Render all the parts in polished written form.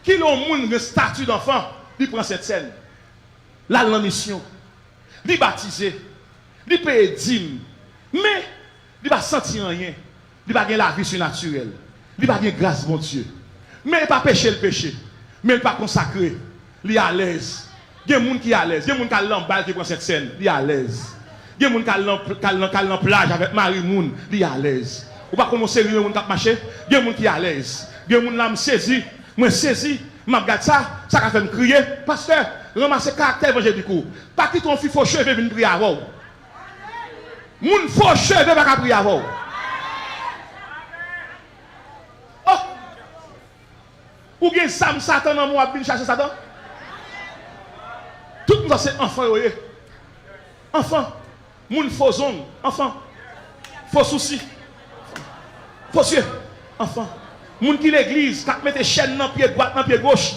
Qui l'on moun un statut d'enfant, il prend cette scène. Là, la mission. Il baptisé. Il paye dîme. Mais, il va sentir rien. Il va gagner la vie surnaturelle. Il va gagner grâce, mon Dieu. Mais il ne va pas pécher le péché. Mais il ne va pas consacrer. Il est à l'aise. Il y a des gens qui sont à l'aise. Il y a des gens qui ont l'emballage qui prend cette scène. Il est à l'aise. Il y a des gens qui ont la plage avec Marie Moun. Il est à l'aise. Ou pas commencer à rire, qui marcher. Il y a des gens qui sont à l'aise. Il y a des gens qui me saisi. Moi saisi. Je regarde ça. Ça fait me crier. Pasteur, ramassez le caractère évangélique. Pas quitter ton fils faux cheveux et venir prier avant. Moun faux cheveux va pas prier avant. Oh! Ou bien Sam Satan dans moi, bien chercher Satan? Tout le monde c'est enfant, enfant. Moun faux zone, enfant. Faux souci. Faux yeux, enfant. Moun qui l'église, qui mette chaîne dans pied droit, dans pied gauche.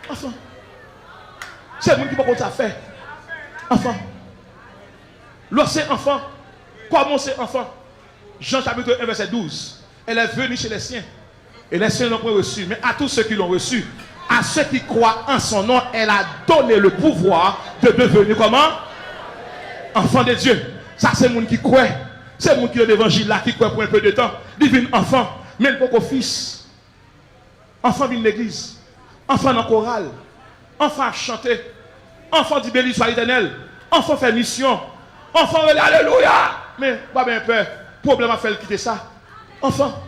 Enfant. C'est moun qui peut ça faire. Enfant. Lorsque c'est enfant, comment c'est enfant? Jean chapitre 1 verset 12. Elle est venue chez les siens. Et les siens n'ont pas reçu. Mais à tous ceux qui l'ont reçu, à ceux qui croient en son nom, elle a donné le pouvoir de devenir comment? Enfant de Dieu. Ça c'est le monde qui croit. C'est le monde qui est l'évangile là, qui croit pour un peu de temps. Divine enfant. Mais le pauvre fils. Enfant vient de l'église. Enfant dans chorale. Enfant à chanter. Enfant dit béni soit l'éternel. Enfant fait mission. Enfant alléluia. Mais pas bien peur. Problème à faire quitter ça. Enfant.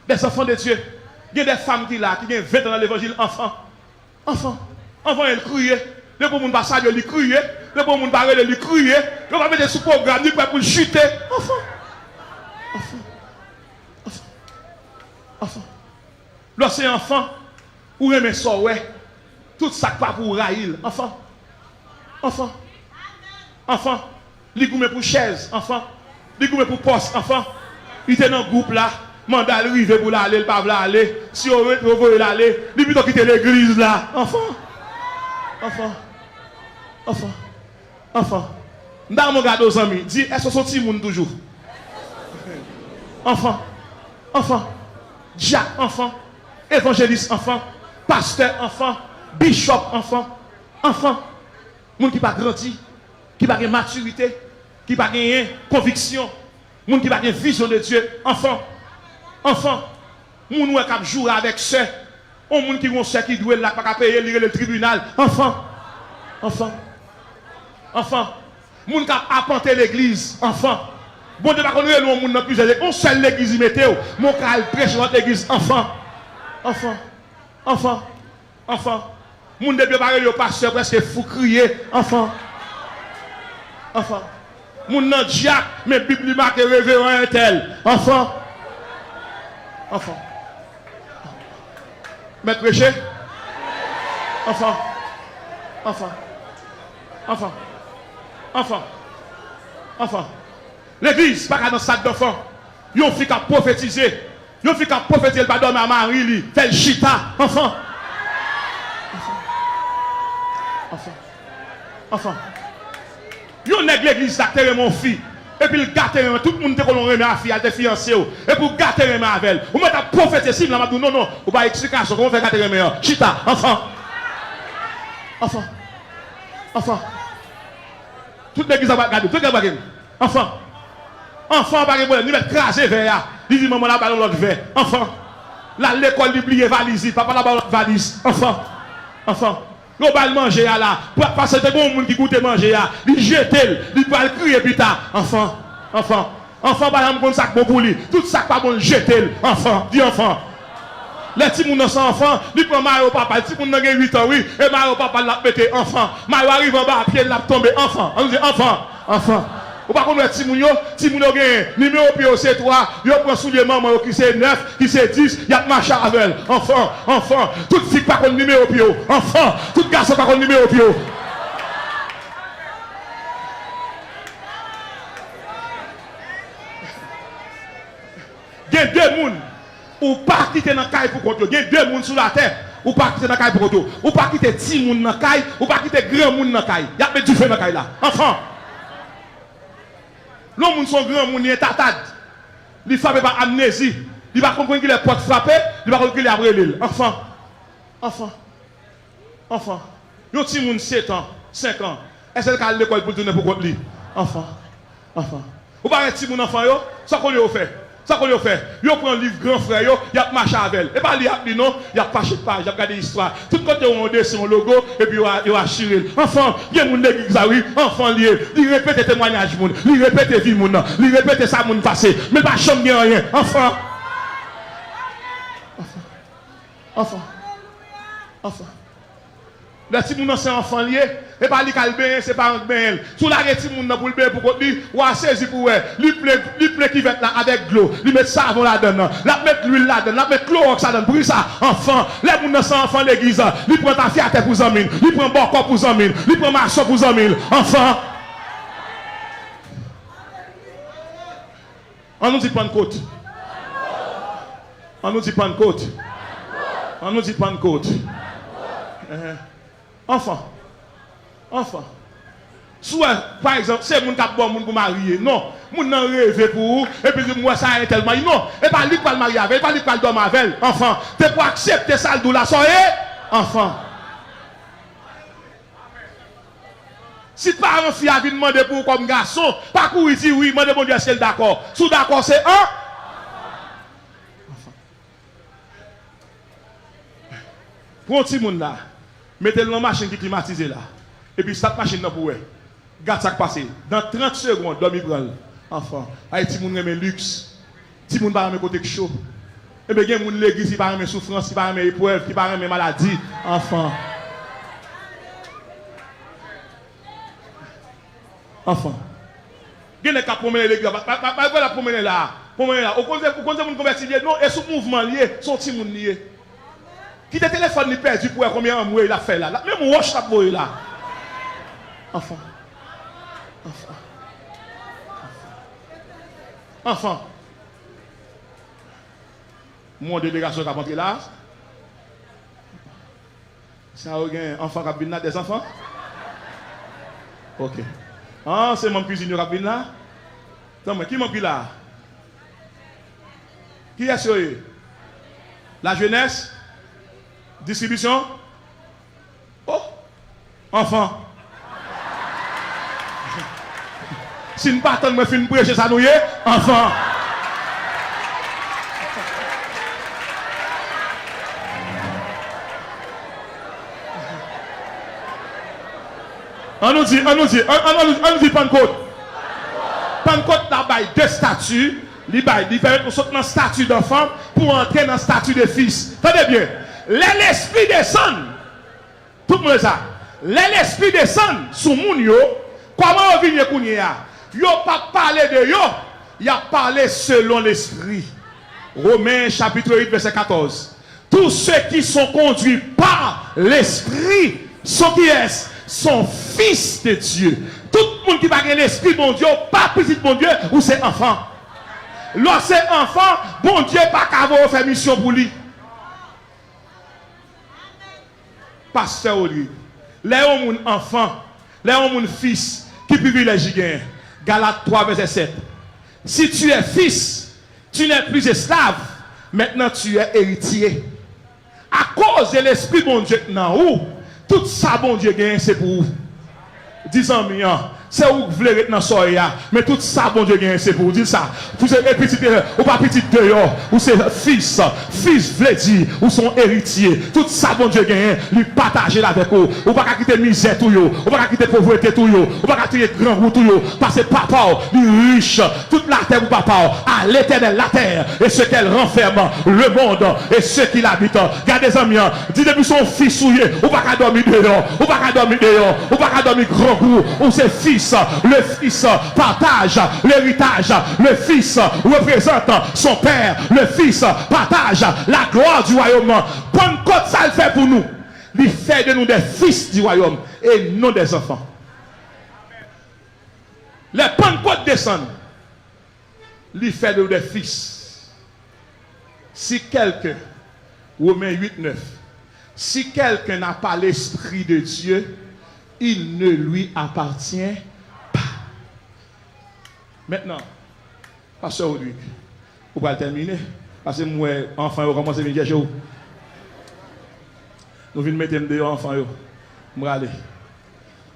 Des enfants de Dieu. Il y a des femmes qui là, qui ont 20 ans dans l'évangile. Enfant. Enfant. Enfant, elle crie. Le bon monde passage, il crie. Le bon monde barré, il crie. Le va mettre sous programme, il pour chuter. Enfant. Enfant. Enfant. Enfant. Lorsque c'est enfant, ou aimez ça, ouais. Tout ça pas pour raïl. Enfant. Enfant. Enfant. Il goûte pour chaise. Enfant. Il goûte pour poste. Enfant. Il était dans le groupe là. Mandat arrivé pour l'aller, le pas aller. Si on veut l'aller, il plutôt quitter l'église là. Enfant. Enfant. Enfant. Enfant. Dans mon gars aux amis, dis, est-ce que son petit monde toujours? Enfant. Enfant. Jack, enfant. Évangéliste, enfant. Pasteur, enfant. Bishop, enfant. Enfant. Monde qui pas grandi, qui pas de maturité, qui pas de conviction. Monde qui pas de vision de Dieu. Enfant. Enfant. Moun qui a joué avec ça. On moun qui ont ça qui doit là pas payer le tribunal. Enfant. Enfant. Enfant. Moun qui a apporté l'église. Enfant. Bon Dieu, pas qu'on est moun dans plusieurs. On seul l'église météo. Mon cal prêche dans l'église. Enfant. Enfant. Enfant. Enfant. Moun de Dieu parler au pasteur presque fou crier. Enfant. Enfant. Moun nan diacre mais Bible marque révérend un tel. Enfant. Enfant. Maître prêcher. Enfant. Enfant. Enfant. Enfant. Enfant. L'église, pas dans sac d'enfant. Yon fi ka prophétiser. Yon fi ka prophétiser, pas dormir à Marie, li. Fait le chita. Enfant. Enfant. Enfant. Enfant. Yon nèg l'église, ça terre mon fils. Et puis le gâter, tout le monde te colon remet à fille, elle te fiancée. Et pour gâter remet avec elle. Ou mettre prophétiser, là, m'a dit non, non. Ou pas explication, comment faire gâter remet. Chita. Enfant. Enfant. Enfant. Toute l'église a regardé. Tout le monde a enfant. Enfant, par exemple, il va craser vers. Il dit, maman, là, ballon l'autre verre. Enfant. Là, l'école, il plie valise. Papa, là, ballon valise. Enfant. Enfant. Il va manger là. Parce que c'est bon monde qui goûte manger là. Il jette, il va crier plus tard. Enfant. Enfant. Enfant, par exemple, comme ça, bon pour lui. Tout ça, pas bon, jette. Enfant. Dis enfant. Les petits moun sont enfants, ils prennent Mario papa, les petits moun ont 8 ans, oui, et Mario papa l'a pété enfant. Mario arrive en bas, pied l'a tombé enfant. On dit enfant, enfant. Ou pas comme les petits moun yo gagne, numéro pio c'est 3, yo prend soulier maman qui c'est 9, qui c'est 10, y a marché avec elle. Enfant, enfant. Toute fille pas comme numéro pio, enfant. Tout garçon pas comme numéro pio. Il y a deux moun. Ou pas quitter dans la caille pour contre. Il y a deux personnes sur la terre. Ou pas quitter dans la caille pour contre. Ou pas quitter petit monde dans la caille. Ou pas quitter grand monde dans la caille. Il y a du feu dans la caille là. Enfant. L'homme sont grand monde, il est tatade. Il ne fait pas amnésie. Il va comprendre qu'il est porte frappé, il va comprendre qu'il est après l'île. Enfant. Yon ti moun 7 ans, 5 ans. Est-ce qu'elle a l'école pour tourner pour contre lui? Enfant. Ou pas un petit moun enfant yo, ça qu'on lui a fait. Yo prend livre grand frère yo, y a marché avec elle. Et pas li non, y a pas de page, y a regardé l'histoire. Tout côté on dessin son logo et puis yo a chiré. Enfant, bien moun l'église oui, enfant lié. Il répète témoignage moun, il répète vie moun, il répète ça moun passé, mais pas chambre rien. Enfant. Le petit moun c'est enfant lié, et pas li kal ben, c'est pas un ben. Sous la petit moun pour le ben pour lui, ou a saisi pour elle. Lui plaît qui va là avec de l'eau, lui met savon là-dedans, la mettre l'huile là-dedans, la mettre Clorox là-dedans. Pour ça, enfant, les moun c'est enfant l'église, lui prend ta fiaté pour zamine, lui prend bon corps pour zamine, lui prend maçon pour zamine. Enfant. On nous dit Pentecôte. On nous dit Pentecôte. Enfant. Soit, par exemple, c'est mon cap bon moun pour marier. Non. Moun nan rêve pour et puis moi ça est tellement. Non. Et pas lui qui va le marier avec, pas lui qui va le dormir avec. Enfant. C'est pour accepter ça le la soirée. Enfant. Si parent fille a vu demander pour comme garçon, pas courir dire oui, demander bon Dieu est-ce qu'elle d'accord. Sous d'accord c'est un. Pour un petit monde là, mettez-le dans la machine qui est climatisée là. Et puis cette machine là pour vous. Garde ça qui passe. Dans 30 secondes, dormir grand. Enfant. Aïe, petit monde aime luxe. Petit monde va aimer côté chaud. Et bien, il y a des gens l'église qui va aimer souffrance, qui va aimer épreuve, qui va aimer maladie. Enfant. Il y a des gens qui promener l'église. Pas la promener là. Au contraire, vous connaissez mon converti lié. Non, et sous mouvement lié, son petit monde lié. Qui te téléphone ni perdu pour combien de mois il a fait là. Même wash la boy là. Enfant. Mon délégation qui a rentré là. Ça a un enfant qui a venu là, des enfants? Ok. Ah, c'est mon cuisinier qui a venu là? Attends, qui m'a pris là? Qui est sur eux? La jeunesse? Distribution? Oh! Enfant. Si nous partons, nous finissons prêcher ça, nous y est? Enfant. On nous dit Pentecôte. Pentecôte, là, il y a deux statuts. Il fait un statut d'enfant pour entrer dans le statut de fils. Tenez bien. L'esprit descend. Tout le monde ça. L'esprit descend sous moun yo. Comment on vient kounya? Yo pas parler de yo. Il a parlé selon l'esprit. Romains chapitre 8 verset 14. Tous ceux qui sont conduits par l'esprit sont qui est? Sont fils de Dieu. Tout le monde qui va l'esprit bon Dieu, pas petit bon Dieu, ou c'est enfant. Lorsque c'est enfant, bon Dieu pas qu'à faire mission pour lui. Pasteur Oli, les hommes enfants, les hommes fils, qui privilège gain. Galates 3 verset 7. Si tu es fils, tu n'es plus esclave, maintenant tu es héritier. À cause de l'esprit bon Dieu, non, où tout ça bon Dieu gagne, c'est pour vous. 10 ans, c'est où vous voulez être dans soya, mais tout ça bon Dieu gagne, c'est pour vous. Dites ça. Vous êtes petit, ou pas petit dehors, ou c'est fils voulez dire, ou son héritier. Tout ça bon Dieu gagne, lui partager avec vous. Ou pas quitter misère tout yo, ou pas quitter pauvreté tout yo, ou pas quitter grand route tout yo, parce que papa, lui riche, toute la terre ou papa, à l'éternel la terre, et ce qu'elle renferme, le monde, et ceux qui l'habitent. Gardez les amis, dis depuis son fils souillé, ou pas qu'à dormir dehors, ou pas qu'à dormir dehors, ou pas qu'à dormir grand goût, ou c'est fils. Le fils partage l'héritage. Le fils représente son père. Le fils partage la gloire du royaume. Pentecôte, ça le fait pour nous. Il fait de nous des fils du royaume et non des enfants. Les Pentecôtes descendent. Il fait de nous des fils. Si quelqu'un, Romains 8, 9, si quelqu'un n'a pas l'esprit de Dieu, il ne lui appartient pas. Maintenant, pasteur Rodrigue, vous allez terminer. Parce que moi, enfants, ils commencent à venir chercher. Nous venons mettre dehors, enfants. Nous allons aller.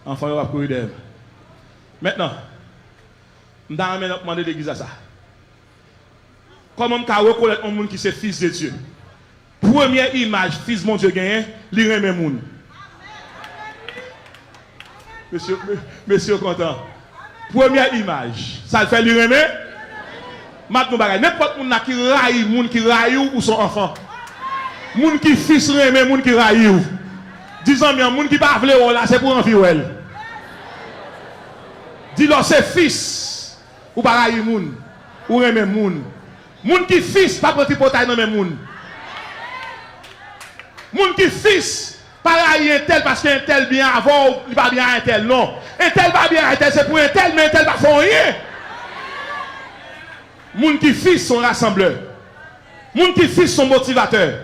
Enfants, ils vont courir derrière. Maintenant, je vais demander l'église à ça. Comment on peut reconnaître un monde qui est fils de Dieu? Première image, fils de mon Dieu gagné, il remet monde. Monsieur content. Première image, ça le fait lui remet. Maintenant, n'importe qui raille, monde qui raille ou son enfant. Monde qui fils remet, monde qui raille ou. Disons bien, monde qui pas vle là, c'est pour envie elle. Dis-leur c'est fils ou pas raille monde ou remet monde. Monde qui fils pas prendre potaille dans même monde. Monde qui fils pas raille un tel parce qu'un tel bien avant, il pas bien un tel non. Un tel pas bien un tel c'est pour un tel mais un tel pas font rien. Moun qui fils sont rassembleurs. Moun qui fils sont motivateurs.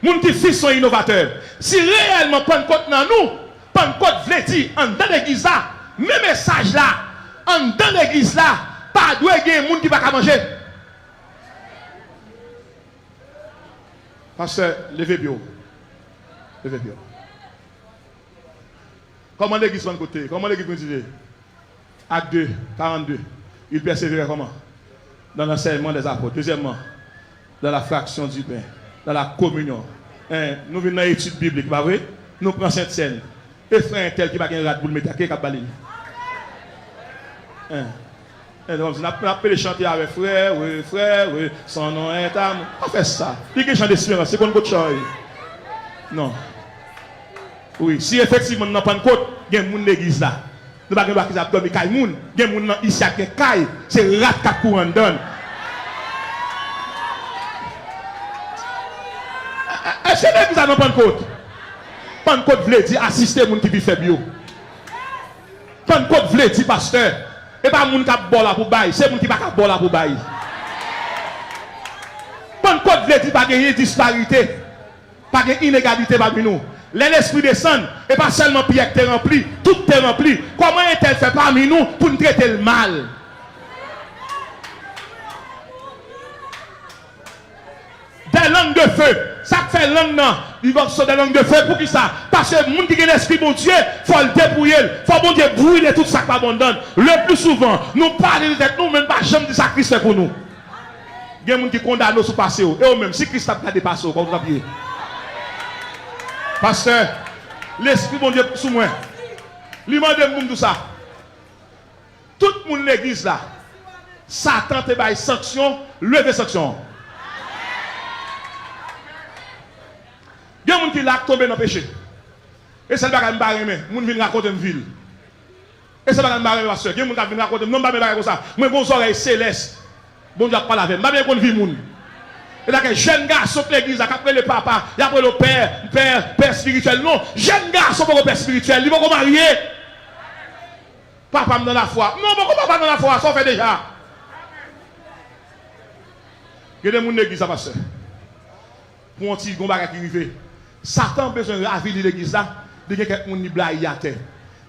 Moun qui fils sont innovateurs. Si réellement Pentecôte dans nous, Pentecôte veut dire en dans l'église là, même message là, en dans l'église là, pas doit gagner moun qui pas manger. Pasteur, levez bien. Levez bien. Comment l'église va de côté? Comment l'église continue? Acte 2, 42. Il persévère comment? Dans l'enseignement des apôtres. Deuxièmement, dans la fraction du pain, dans la communion. Nous venons dans l'étude biblique, pas vrai? Nous prenons cette scène. Et frère tel qui va gagner pour le mettre à qui cap baline. Donc, on appelle chanter avec frère, oui, son nom est amour. On fait ça. Il y a chant d'espérance, c'est qu'on peut chanter. Non. Oui, si effectivement nous n'avons pas de côte, il y a un monde l'église là. Nous ne pouvons pas qu'ils abdominent kay moun. Il y a un monde ici à kay, c'est rat qui courant donne. Est-ce que l'église n'a pas de côte? Pentecôte veut dire assister les gens qui vivent faible. Pentecôte veut dire pasteur. Et pas les gens qui ont la pour bailler, c'est les gens qui n'ont pas la pour bailler. Pentecôte veut dire pas de disparité, pas d'inégalité parmi nous. L'esprit descend, et pas seulement Pierre qui est rempli, tout est rempli. Comment est-elle fait parmi nous pour nous traiter le mal? Des langues de feu, ça fait langue non. Il va sortir des langues de feu pour qui ça? Parce que les gens qui ont l'esprit bon Dieu, il faut le débrouiller, il faut bon Dieu brûler tout ça qui abandonne. Le plus souvent, nous parlons de nous, même pas jamais de ça Christ fait pour nous. Il y a des gens qui condamnent nous sur le passé, et eux-mêmes, si Christ a dépassé, comment vous appuyez? Pasteur, l'esprit bon Dieu sous moi. Lui demande de tout ça. Tout le monde l'église là, Satan te baille sanction, lever sanction. Il y a des gens qui sont tombés dans le péché. Et c'est le bagage qui me barre, moun vient raconter une ville. Et c'est le bagage qui me barre, pasteur. Il y a des gens qui viennent raconter, non, pas comme ça. Moi, bon oreilles célestes. Bon Dieu parle avec moi. Je ne sais pas vie moun. Et là, jeune garçon de l'église, après le papa, il après le père spirituel. Non, jeune garçon pour le père spirituel, il va se marier. Papa dans la foi. Non, papa dans la foi, ça fait déjà. Il y a des gens de l'église, pasteur. Pour un petit gomba qui arrive. Satan a besoin de raviver l'église là, de quelqu'un qui blague à terre.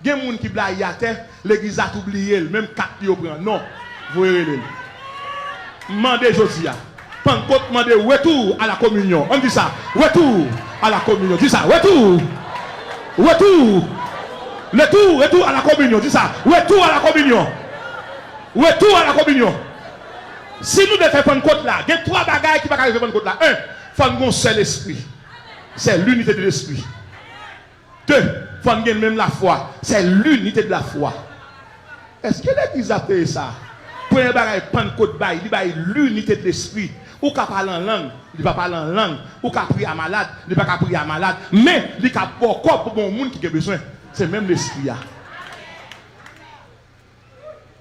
Il y a des gens qui blaguent à terre, l'église a oublié, même 4 qui prend. Non, vous voyez. Mandez Josia. Pentecôte demande retour à la communion. On dit ça. Retour à la communion. Dis ça. Retour. Retour à la communion. Dis ça. Retour à la communion. Retour à la communion. Si nous devons faire Pentecôte là, il y a 3 bagages qui ne peuvent pas faire Pentecôte là. 1, il faut avoir un seul esprit. C'est l'unité de l'esprit. 2, il faut avoir même la foi. C'est l'unité de la foi. Est-ce que l'église a fait ça? Premier bagage Pentecôte, il y a l'unité de l'esprit. Ou qu'à parler en langue, il va parler en langue. Ou qu'à prier à malade, il va pas prier à malade. Mais il y a encore pour bon monde qui a besoin. C'est même l'esprit.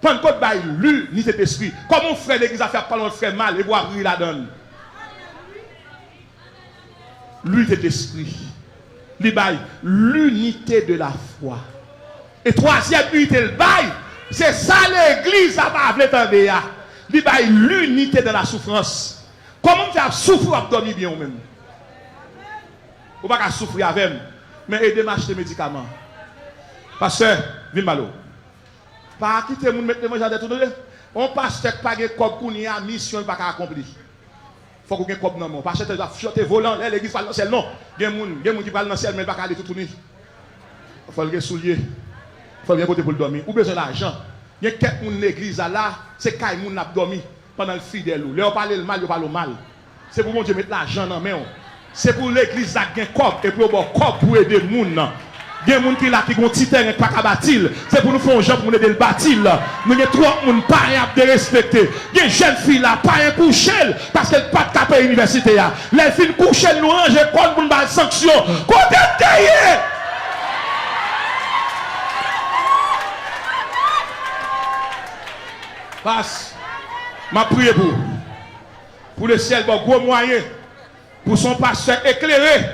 Pentecôte, l'unité de l'esprit. Comment frère l'église a fait parler de frère mal et voir prier la donne? L'unité de l'esprit. L'unité de la foi. Et troisième unité, le bail. C'est ça l'église a pas appelé l'unité de la souffrance. Comment faire souffrir à dormir bien ou même? Ou pas souffrir avec mais aider à acheter des médicaments. Pasteur, viens malo. Pas quitter moun mettre manger de tout. On pasteur pas de corps pour une mission pas accompli. faut qu'on ait un cop dans mon. Parce que tu dois chanter volant, l'église parle dans le ciel. Non, il y a des gens qui parlent dans le ciel, mais il ne va pas aller tout tourner. Il faut le soulier. Il faut bien côté pour le dormir. Ou besoin d'argent. Il y a quelques gens dans l'église là, c'est quand ils ont dormi pendant le fidèle. Ils ont parlé le mal, ils parlent le mal. C'est pour mon Dieu mettre l'argent dans la main. C'est pour l'église qui a un cop et pour avoir cop pour aider les gens. Il y a des gens qui ont un petit terrain qui pas bâtir. C'est pour nous faire un job pour nous aider le bâtir. Nous avons trop de gens pas de respecter. Il y a une jeune fille là, pas un coucher parce qu'elle n'a pas de cap à l'université. Les filles couchent, nous rangent compte pour nous faire sanction. Côté de passe, m'a prié pour le ciel, bon, gros moyen, pour son pasteur éclairé,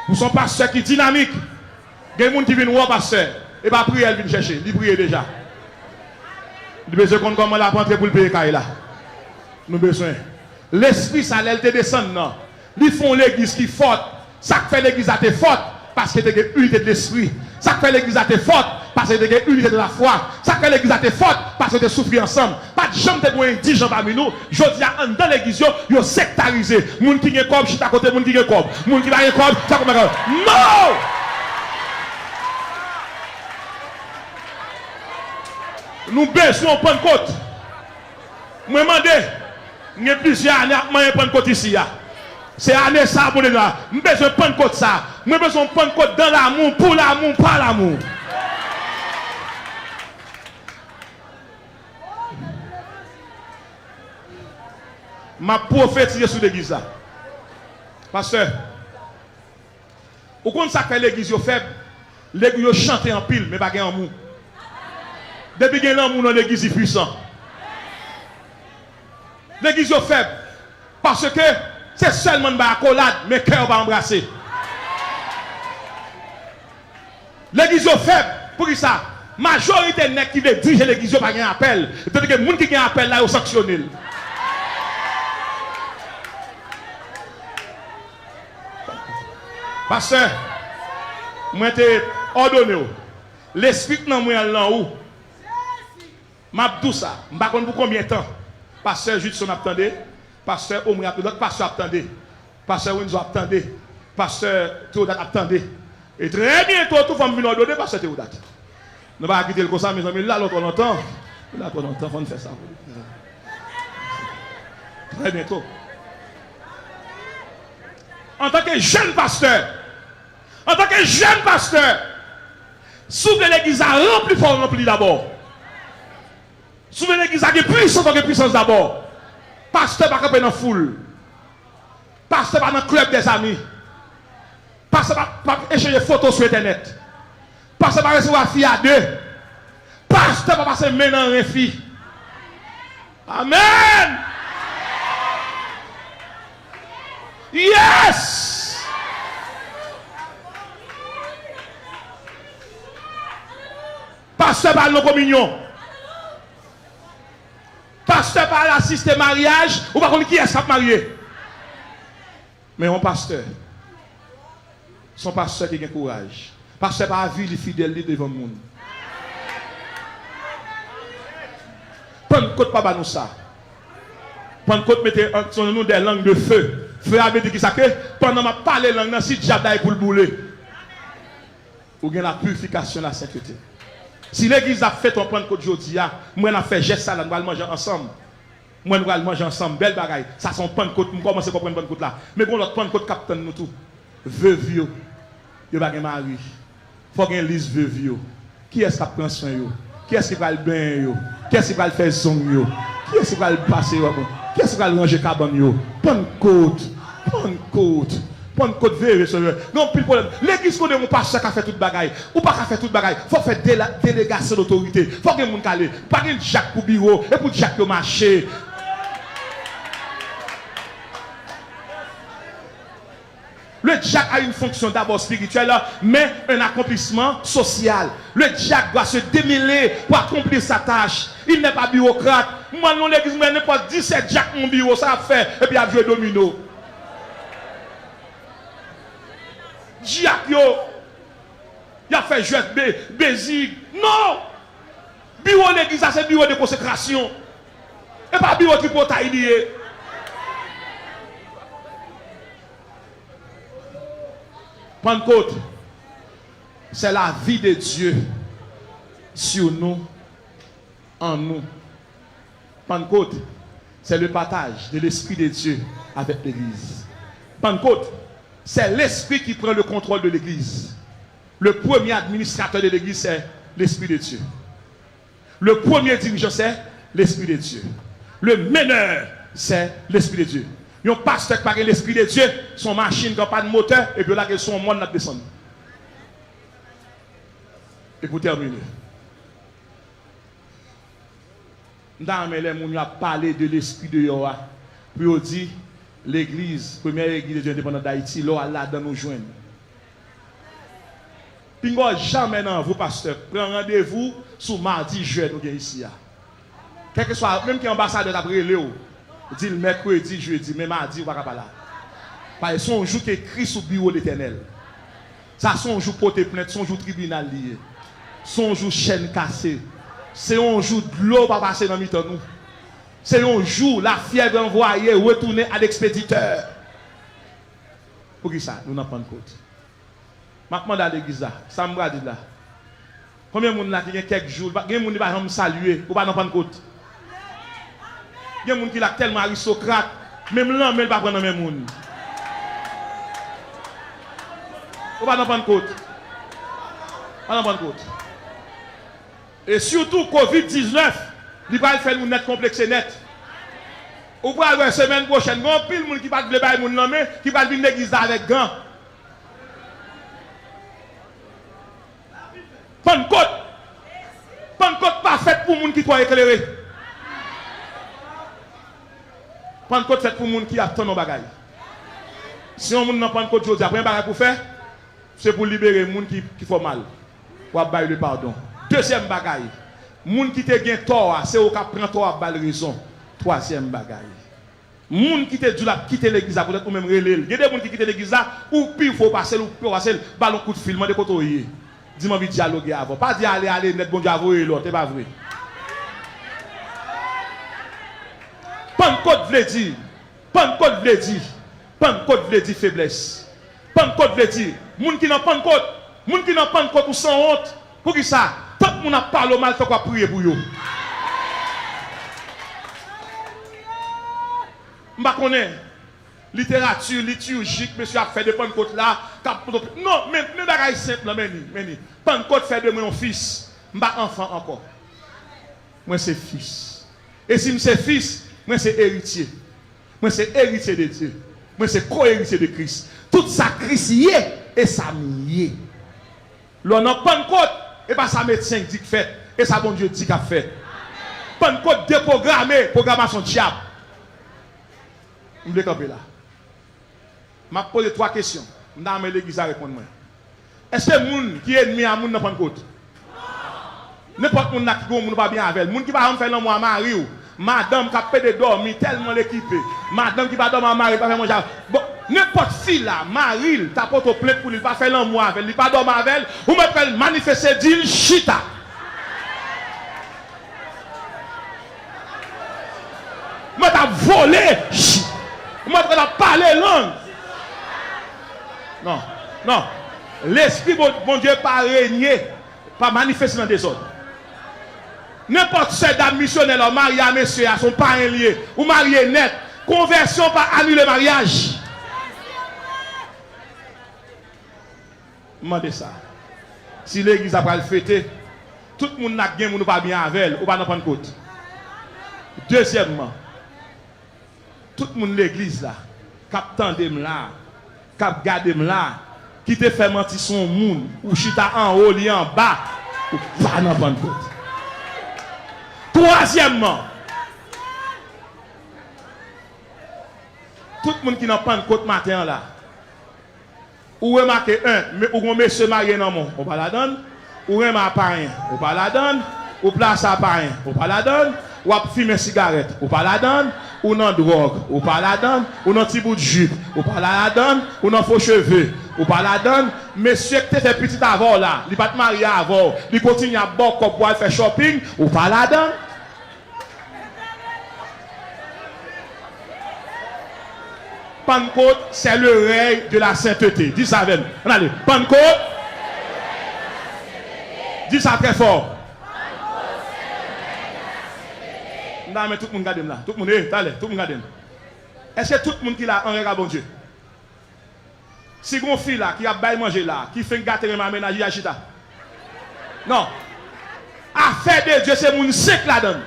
pour son pasteur qui est dynamique. Il y a des gens qui viennent voir pasteur, et pas prier, elle vient chercher, il prie déjà. Il besoin qu'on comment la rentrer pour le payer là. Nous besoin. L'esprit, ça l'aile te descendre, non. Ils font l'église qui est forte, ça fait l'église à te forte, parce que tu as une unité de l'esprit. Ça fait l'église à te forte, parce que tu as une unité de la foi. Ça fait l'église à te forte, parce que tu souffres ensemble. Pas de gens qui ont 10 gens parmi nous. Je dis à dans l'église, ils sont sectarisés. Les gens qui ont un corps, je suis à côté, les gens qui ont un corps. Les gens qui ont un corps, ça comme un. Non! Nous besoin de Pentecôte. Moi, je demande, il y a plusieurs années à un Pentecôte ici. C'est année ça pour les gens. Nous besoin de Pentecôte ça. Nous besoin de Pentecôte dans l'amour, pour l'amour, par l'amour. Ma prophétie sur l'église là. Pasteur, au compte ça fait l'église faible, l'église chante en pile, mais pas en mou. Depuis qu'il y a l'amour dans l'église est puissant. L'église est faible. Parce que c'est seulement une accolade, mais cœur va embrasser. L'église est faible. Pour ça, majorité de gens qui veulent diriger l'église n'a pas un appel. Depuis que les gens qui ont un appel là, ils sont sanctionnés. Pasteur, moi t'ai ordonné. L'esprit dans moi là où m'a tout ça. Je ne sais pas pour combien de temps. Pasteur Judson attendait. Pasteur Omri attendait. Pasteur attendait. Pasteur Winzo attendait. Pasteur Théodat attendait. Et très bientôt, tout le monde vient ordonner Pasteur Théodat. Nous ne va pas quitter le conseil, mes amis. Là, l'autre longtemps. Là, trop longtemps, on fait ça. Très bientôt. En tant que jeune pasteur, souffle l'église a rempli fort, rempli d'abord. Souffle l'église a puissance d'abord. Pasteur pas camper dans la foule. Pasteur pas dans le club des amis. Pasteur pas échanger photos sur internet. Pasteur pas recevoir fille à deux. Pasteur pas passer main dans un fille. Amen. Yes! Pasteur par nos communions. Pasteur par assister mariage, ou par contre qui est-ce qui marié? Mais un pasteur, son pasteur qui a courage. Pasteur par la vie, il est fidèle devant le monde. Pentecôte pas nous ça. Pentecôte mettez sur nous des langues de feu. Feu avait dit ça que pendant ma parler langue, si diable pour le bouler, ou bien la purification, la sainteté. Si l'église a fait ton Pentecôte aujourd'hui, moi on a fait geste ça, nous allons manger ensemble. Moi nous allons manger ensemble, belle bagaille. Ça son Pentecôte, nous commençons à comprendre Pentecôte là. Mais bon l'autre Pentecôte capitaine nous tout. Veuve yo pas mari. Faut qu'il lise veuve. Qui est-ce qui prend soin yo? Qui est-ce qui va le bain yo? Qui est-ce qui va le faire son yo? Qui est-ce qui va le passer yo? Qui est-ce qui va le ranger cabane yo? Pentecôte. Pentecôte véreux seigneur. Non plus problème. L'église connaît mon pasteur qui fait toute bagaille. Ou pas qui fait toute bagaille. Faut faire délégation d'autorité. Faut que moun calé. Pas que Jacques pour bureau et pour Jacques au marché. Le diacre a une fonction d'abord spirituelle, mais un accomplissement social. Le diacre doit se démêler pour accomplir sa tâche. Il n'est pas bureaucrate. Moi, non, l'église, mais n'est pas 17 diacres mon bureau, ça a fait, et puis il a joué domino. Diacre, il a fait jouer Bézig. Non! Bureau l'église, c'est bureau de consécration. Et pas bureau qui peut tailler. Pentecôte, c'est la vie de Dieu sur nous, en nous. Pentecôte, c'est le partage de l'Esprit de Dieu avec l'Église. Pentecôte, c'est l'Esprit qui prend le contrôle de l'Église. Le premier administrateur de l'Église, c'est l'Esprit de Dieu. Le premier dirigeant, c'est l'Esprit de Dieu. Le meneur, c'est l'Esprit de Dieu. Un pasteur qui parle l'Esprit de Dieu, son machine qui n'a pas de moteur, et puis là, son monde n'a pas descendu. Et pour terminer, dans les gens ont parlé de l'Esprit de Yoa, puis on dit l'Église, première Église de Dieu indépendante d'Haïti, là dans nous joindre. Puis jamais dans vous, pasteur, prenez rendez-vous sur mardi, jeudi, nous ici. Quel que soit, même qui est ambassadeur d'après Léo, dit le mercredi, jeudi, même mardi, on va pas là. Parce que son jour qui écrit sur le bureau de l'Éternel. Ça, son jour porté plainte, son jour tribunal lié. Son jour chaîne cassée. C'est un jour de l'eau pas passer dans le temps nous. C'est un jour la fièvre envoyée, retourner à l'expéditeur. Pour qui ça? Nous n'en prenons compte. Je demande à l'église là, ça me dit là. Combien de monde là qui a quelques jours, il y a des gens qui vont me saluer, ou pas n'en prendre compte. Il y a des gens qui sont tellement aristocrates, même là, mais ils ne vont pas prendre même monde. Ou pas n'en prendre compte. Pas n'en prendre compte. Et surtout, Covid-19, il va faire nous net complexe net. Ou pour la semaine prochaine, il y a pile de monde qui va te lever mon nom, qui va venir l'église avec gants. Pentecôte. Pentecôte pas fait pour les gens qui sont éclairés. Pentecôte fait pour les gens qui attendent nos bagailles. Si on n'a pas Pentecôte aujourd'hui, après un bagage pour faire, c'est pour libérer les gens qui font mal. Pour avoir le pardon. Deuxième bagaille. Les gens qui te gagnent tort, c'est eux qui prennent tort à balle raison. Troisième bagaille. Les gens qui te disent quitter l'église, peut-être ou même relais. Il y a des gens qui quittent l'église ou puis il faut passer, ou puis passer, ballon coup de film, de côté. Dis-moi envie de dialoguer avant. Pas dire allez, net bon Dieu, avouez l'autre, c'est pas vrai. Pentecôte veut dire. Pentecôte veut dire. Pentecôte veut dire faiblesse. Pentecôte veut dire. Moun qui n'ont Pentecôte. Moun qui n'ont Pentecôte ou sans honte. Pour qui ça? Tant que moun a parlé mal, faut qu'on prier pour eux. Je connais. Littérature, liturgique, monsieur a fait de Pentecôte là. Non, mais bagaille simple, mais Pentecôte fait de moi un fils. Je ne suis pas enfant encore. Moi, c'est fils. Et si je suis fils, moi, c'est héritier. Moi, c'est héritier de Dieu. Moi, c'est co-héritier de Christ. Tout ça, Christ y est et ça m'y est. L'on n'a Pentecôte et pas ça médecin dit que fait. Et ça, bon Dieu dit qu'il a fait. Pentecôte déprogrammé, programmation diable. Je vais camper là. Je vais poser 3 questions. Je vais l'église à répondre. Est-ce que les gens qui est ennemi à moun n'a pas de côte? N'importe qui ne pas bien avec. Les gens qui va faire l'amour à Marie, madame qui a fait de dormir tellement l'équipée, madame qui va dormir à Marie, pas faire manger. Bon, n'importe fille là, Marie, t'as pas plainte pour lui, pas faire l'amour avec, il pas dormir avec, ou me fait manifester d'il chita. Moi t'as volé, moi t'as parlé langue. Non, non. L'esprit, mon Dieu, pas régner, pas manifester dans le désordre. N'importe quelle dame missionnaire, mariée à monsieur, à son parent lié, ou marié net, conversion pas annuler le mariage. Demandez ça. Si l'église a pas le fêter, tout le monde n'a bien, nous pas bien avec elle, ou pas dans prendre compte. Deuxièmement, tout le monde l'église là, cap tandem là, cap gardem là, qui te fait mentir son monde, ou chita en haut, li en bas, ou pas dans prendre compte. Troisièmement, tout le monde qui n'a pas de côte matin là, ou remarquez ou monsieur marié dans mon, on pas la donne, ou remarquez pas rien, on pas la donne, ou place à pas rien, on pas la donne, ou à fumer cigarette, ou pas la donne, ou non drogue, ou pas la donne, ou non petit bout de jupe, ou pas la donne, ou non faux cheveux, ou pas la donne, monsieur qui était petit avant là, il pas marié avant, il continue à boire comme pour faire shopping, ou pas la donne. Pentecôte, c'est le règne de la sainteté. Dis ça avec nous. Allez, Pentecôte. Dis ça très fort. Non, mais tout le monde regarde là. Tout le monde, allez, tout le monde regarde. Est-ce que tout le monde qui l'a en regard bon Dieu? Si une fille là, qui a bail manger là, qui fait gâter ma ménage à chita. Non. Affaire de Dieu, c'est mon sec là-dedans.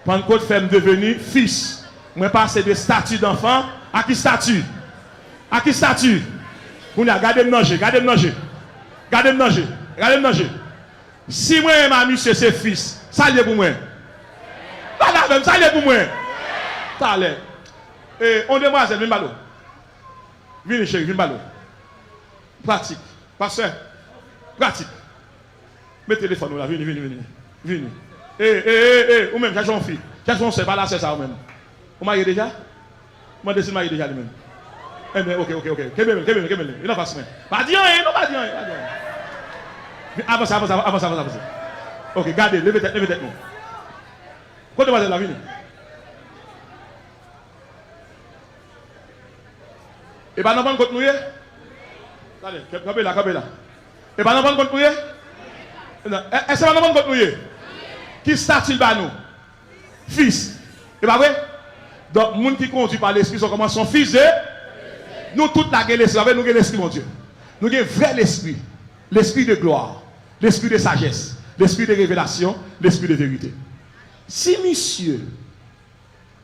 Pentecôte fait me devenir fils. Moi passer de statut d'enfant à qui statut? À qui statut? Vous regardez me manger, regardez me manger. Regardez me manger, regardez me manger. Si moi et ma monsieur c'est fils, ça l'est pour moi. Pas la même, ça l'est pour moi. Ça l'est. Et on demoiselle, viens ballot. Viens chérie, viens ballot. Pratique. Pasteur. Pratique. Mets le téléphone là, viens. Ou même, cherche une fille. Cherche une sœur, pas là, c'est ça ou même. Vous m'avez déjà? Moi, je suis marié déjà lui-même. Eh bien, ok. Qu'est-ce il n'a pas se pas dire rien, non, pas dire rien. Avance. Ok, gardez, levez tête, nous. Quand tu vas la vie? Et bien, nous allons continuer. Allez, capez là. Et bien, nous allons continuer. Est-ce que nous allons continuer? Qui statue le nous? Fils. Et pas vrai? Donc, les gens qui conduit par l'esprit sont comme son fils de. Nous, toute la gueule, nous avons l'esprit, mon Dieu. Nous avons vrai l'esprit. L'esprit de gloire. L'esprit de sagesse. L'esprit de révélation. L'esprit de vérité. Si, monsieur,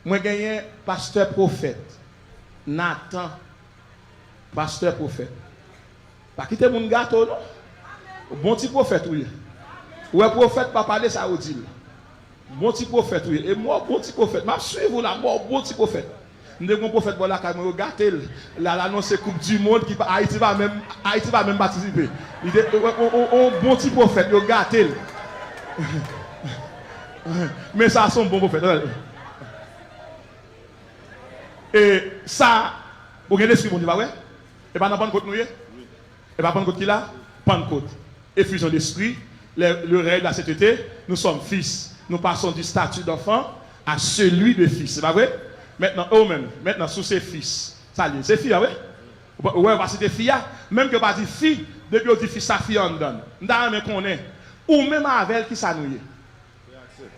moi, j'ai un pasteur prophète, Nathan, pasteur prophète, pas quitter mon gâteau, non? Bon petit prophète, oui. Ouais, prophète, pas parler ça au dit. Bon petit prophète, oui. Et moi, bon petit prophète, je suis là, moi, bon petit prophète. Nous avons un prophète, voilà, quand nous regardons l'annonce Coupe du Monde, qui Haïti va même participer. Il dit, un bon petit prophète, regardez. Mais ça, c'est un bon prophète. Et ça, vous avez l'esprit, mon Dieu, pas vrai? Et bien, nous avons Pentecôte, nous, et bien, Pentecôte qui là? Pentecôte. Effusion d'esprit, le règne de la sainteté, nous sommes fils. Nous passons du statut d'enfant à celui de fils. C'est pas vrai? Maintenant, eux-mêmes, sous ces fils. Ça y est, c'est fille, oui? Ouais, parce que c'est fille, même que pas dit fille, depuis on dit fils, ça fille en donne. Nous avons connaît. Ou même avec qui ça nous est.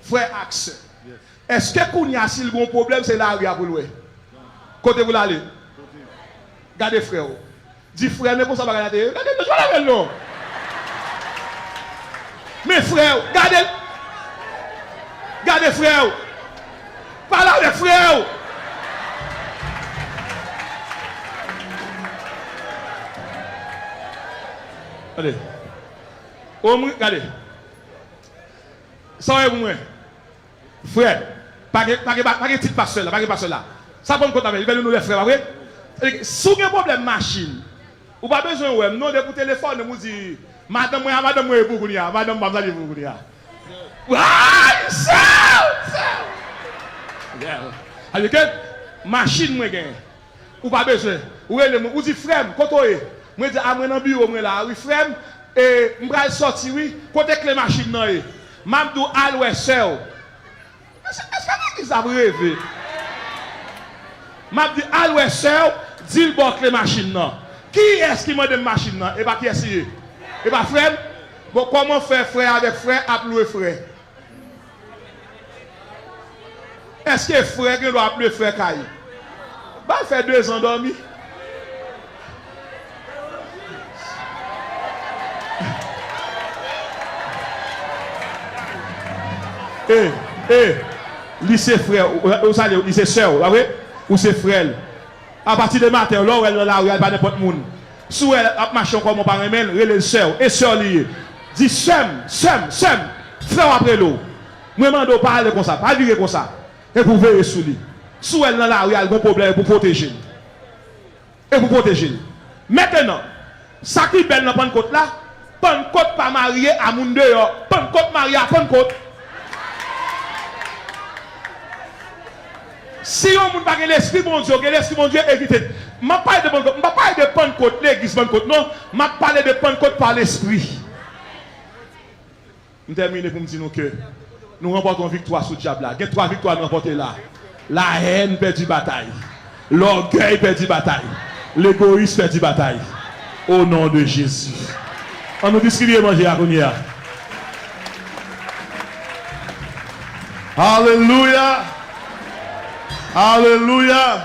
Frère Axe. Est-ce que qu'on y a si le bon problème, c'est là où il y a pour louer? Côté vous l'allez? Gardez frère. Dis frère, mais pour ça, regardez, regardez, non. Mais frère, gardez frère. Parlez avec frère. Allez. Regardez. Ça est moi. Frère, pas de petit pasteur là, pas de pasteur là. Ça prend compte avec, il va nous les frères, vrai? Si vous avez un problème machine, vous n'avez pas besoin de nous de téléphone, nous dire madame moi Bougounia, madame Bamzali Bougounia. Avec machine moi gagne. Ou pas besoin. Ou dit frère, côté moi dit à moi dans bureau moi là, oui frère et m'bral sorti oui, côté clé machine non e. M'abdou alwe sel. Est-ce que ça vous rêve? M'abdou alwe sel, dit le bon clé machine non. Qui est-ce qui m'a donné machine non? Et pas qui est-ce? Et pas frère? Bon comment faire frère avec frère appeler frère? Est-ce que frère doit appeler frère Kaye? Bah fait 2 ans dormi. Lycée frère, vous allez lycée sœur, ou c'est frère. À partir de matin, là où elle là, elle pas n'importe monde. Sous elle a marché comme mon parent elle relève sœur et sœur lié. Dit sem, frère après l'eau. Moi mando parler comme ça, pas dire comme ça. Et pour veiller sous lui. Sous elle là où il y a un problème pour protéger. Et pour protéger. Maintenant, ça qui belle dans Pentecôte là, Pentecôte pas marié à moun dehors, Pentecôte marié à Pentecôte. Si on ne parle pas de l'esprit bon Dieu, évitez. Je ne parle pas de Pentecôte, l'église Pentecôte, non. Je parle de Pentecôte par l'esprit. Je termine pour me dire que nous remportons victoire sur le diable là. Il y a 3 victoires à remporter là. La haine perd bataille. L'orgueil perd bataille. L'égoïsme perd bataille. Au nom de Jésus. On nous distribue manger à Kounia. Alléluia. Alléluia.